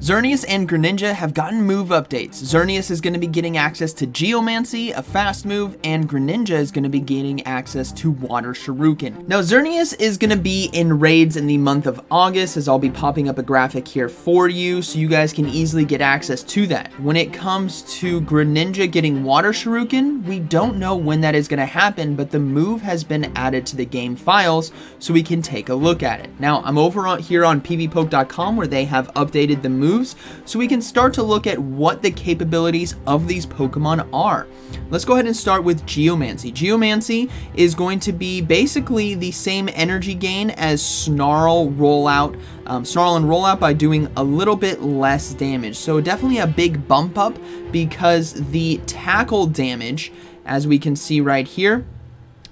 Xerneas and Greninja have gotten move updates. Xerneas is going to be getting access to Geomancy, a fast move, and Greninja is going to be gaining access to Water Shuriken. Now, Xerneas is going to be in raids in the month of August, as I'll be popping up a graphic here for you, so you guys can easily get access to that. When it comes to Greninja getting Water Shuriken, we don't know when that is going to happen, but the move has been added to the game files, so we can take a look at it. Now, I'm over here on pvpoke.com where they have updated the moves, so we can start to look at what the capabilities of these Pokemon are. Let's go ahead and start with Geomancy. Geomancy is going to be basically the same energy gain as Snarl and Rollout by doing a little bit less damage. So definitely a big bump up, because the tackle damage, as we can see right here,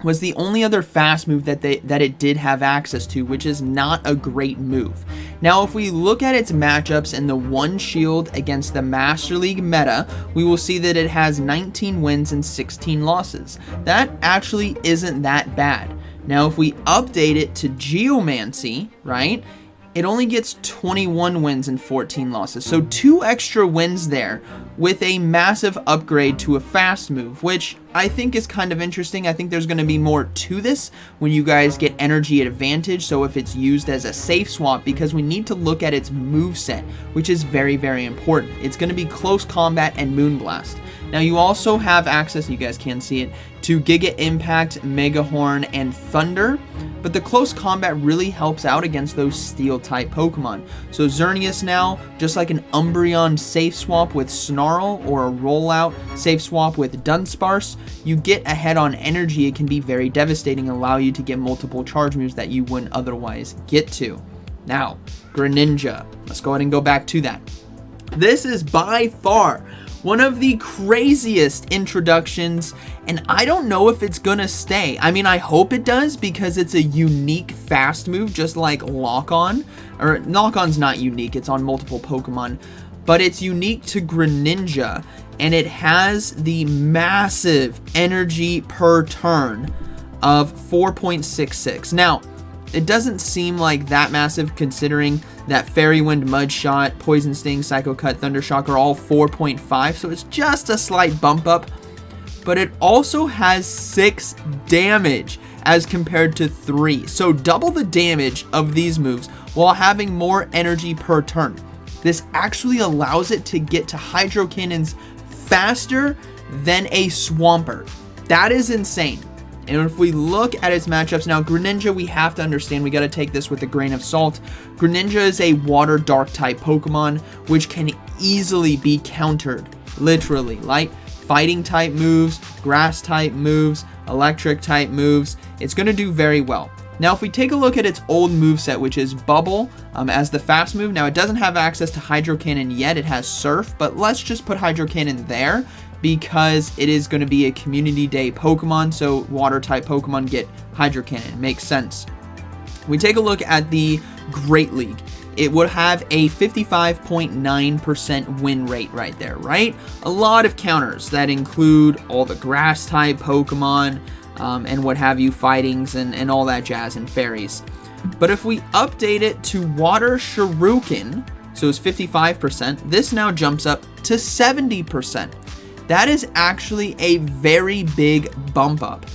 was the only other fast move that it did have access to, which is not a great move. Now, if we look at its matchups in the one shield against the Master League meta, we will see that it has 19 wins and 16 losses. That actually isn't that bad. Now, if we update it to Geomancy, right, it only gets 21 wins and 14 losses. So 2 extra wins there with a massive upgrade to a fast move, which I think is kind of interesting. I think there's going to be more to this when you guys get energy advantage, so if it's used as a safe swap, because we need to look at its moveset, which is very, very important. It's going to be Close Combat and Moonblast. Now, you also have access, you guys can see it, to Giga Impact, Mega Horn, and Thunder, but the Close Combat really helps out against those Steel-type Pokemon. So Xerneas now, just like an Umbreon safe swap with Snarl or a Rollout safe swap with Dunsparce, you get ahead on energy. It can be very devastating and allow you to get multiple charge moves that you wouldn't otherwise get to. Now, Greninja. Let's go ahead and go back to that. This is by far one of the craziest introductions, and I don't know if it's gonna stay. I mean, I hope it does, because it's a unique fast move, just like Lock-On. Or, Lock-On's not unique, it's on multiple Pokemon, but it's unique to Greninja, and it has the massive energy per turn of 4.66. Now, it doesn't seem like that massive, considering that Fairy Wind, Mud Shot, Poison Sting, Psycho Cut, Thunder Shock are all 4.5, so it's just a slight bump up. But it also has 6 damage as compared to 3, so double the damage of these moves while having more energy per turn. This actually allows it to get to Hydro Cannons faster than a Swampert. That is insane. And if we look at its matchups, now Greninja, we have to understand, we got to take this with a grain of salt. Greninja is a water dark type Pokemon, which can easily be countered, literally, like fighting type moves, grass type moves, electric type moves. It's going to do very well. Now, if we take a look at its old moveset, which is Bubble as the fast move, now it doesn't have access to Hydro Cannon yet, it has Surf, but let's just put Hydro Cannon there, because it is going to be a community day Pokemon, so water type Pokemon get Hydro Cannon. Makes sense. We take a look at the Great League. It would have a 55.9% win rate right there, right? A lot of counters that include all the grass type Pokemon and what have you, fightings and all that jazz, and fairies. But if we update it to Water Shuriken, so it's 55%, this now jumps up to 70%. That is actually a very big bump up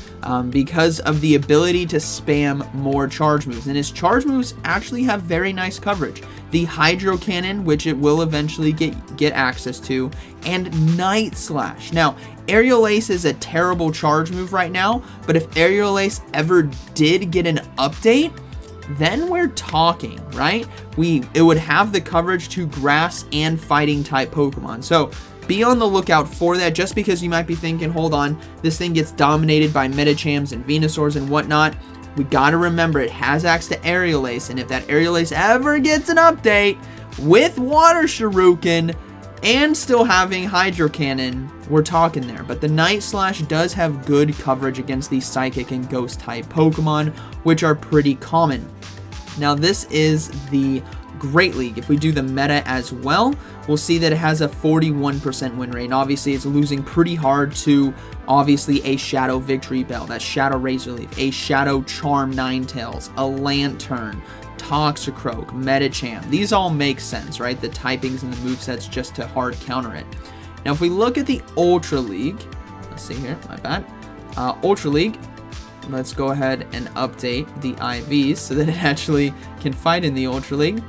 because of the ability to spam more charge moves. And his charge moves actually have very nice coverage. The Hydro Cannon, which it will eventually get access to, and Night Slash. Now, Aerial Ace is a terrible charge move right now, but if Aerial Ace ever did get an update, then we're talking, right? It would have the coverage to grass and fighting type Pokemon. So be on the lookout for that, just because you might be thinking, hold on, this thing gets dominated by Metachams and Venusaurs and whatnot. We gotta remember it has access to Aerial Ace, and if that Aerial Ace ever gets an update with Water Shuriken and still having Hydro Cannon, we're talking there. But the Night Slash does have good coverage against these Psychic and Ghost type Pokemon, which are pretty common. Now, this is the Great League. If we do the meta as well, we'll see that it has a 41% win rate. And obviously, it's losing pretty hard to, obviously, a Shadow Victory Bell, that Shadow Razor Leaf, a Shadow Charm Ninetales, a Lantern, Toxicroak, Medicham. These all make sense, right? The typings and the movesets just to hard counter it. Now, if we look at the Ultra League, let's see here, my bad. Ultra League, let's go ahead and update the IVs so that it actually can fight in the Ultra League.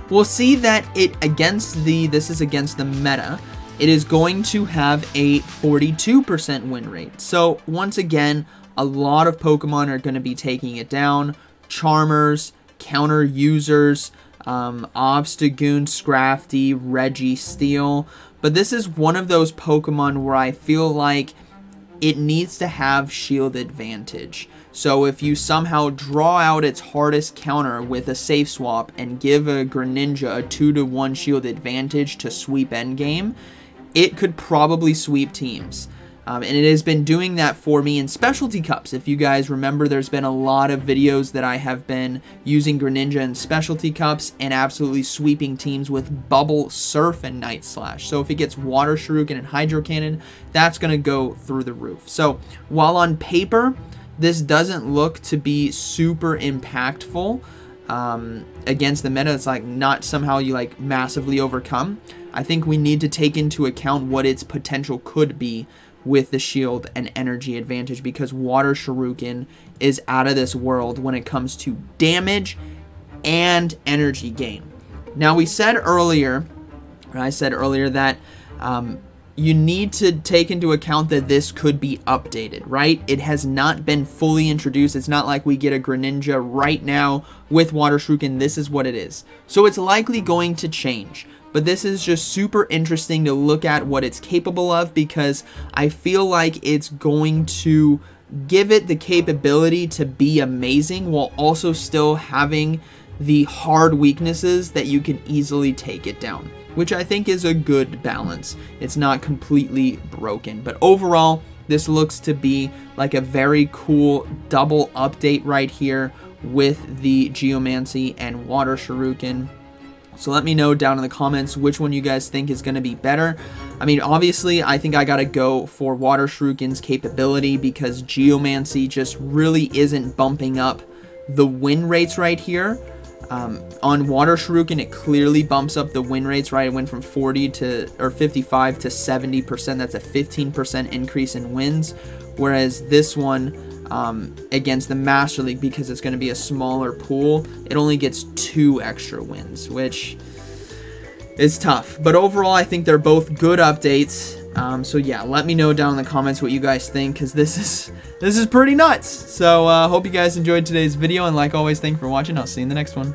We'll see that this is against the meta, it is going to have a 42% win rate. So once again, a lot of Pokemon are going to be taking it down. Charmers, counter users, Obstagoon, Scrafty, Registeel. But this is one of those Pokemon where I feel like it needs to have shield advantage. So if you somehow draw out its hardest counter with a safe swap and give a Greninja a 2-to-1 shield advantage to sweep endgame, it could probably sweep teams. And it has been doing that for me in Specialty Cups. If you guys remember, there's been a lot of videos that I have been using Greninja in Specialty Cups and absolutely sweeping teams with Bubble, Surf, and Night Slash. So if it gets Water Shuriken and Hydro Cannon, that's going to go through the roof. So while on paper, this doesn't look to be super impactful against the meta, it's like not somehow you like massively overcome. I think we need to take into account what its potential could be with the shield and energy advantage, because Water Shuriken is out of this world when it comes to damage and energy gain. Now, I said earlier that you need to take into account that this could be updated, right? It has not been fully introduced. It's not like we get a Greninja right now with Water Shuriken. This is what it is. So it's likely going to change. But this is just super interesting to look at what it's capable of, because I feel like it's going to give it the capability to be amazing while also still having the hard weaknesses that you can easily take it down, which I think is a good balance. It's not completely broken, but overall, this looks to be like a very cool double update right here with the Geomancy and Water Shuriken. So let me know down in the comments which one you guys think is going to be better. I mean, obviously, I think I got to go for Water Shuriken's capability, because Geomancy just really isn't bumping up the win rates right here. On Water Shuriken, it clearly bumps up the win rates, right? It went from 55 to 70%. That's a 15% increase in wins. Whereas this one, against the Master League, because it's going to be a smaller pool, it only gets 2 extra wins, which is tough. But overall, I think they're both good updates. So yeah, let me know down in the comments what you guys think, because this is pretty nuts. So hope you guys enjoyed today's video, and like always, thanks for watching. I'll see you in the next one.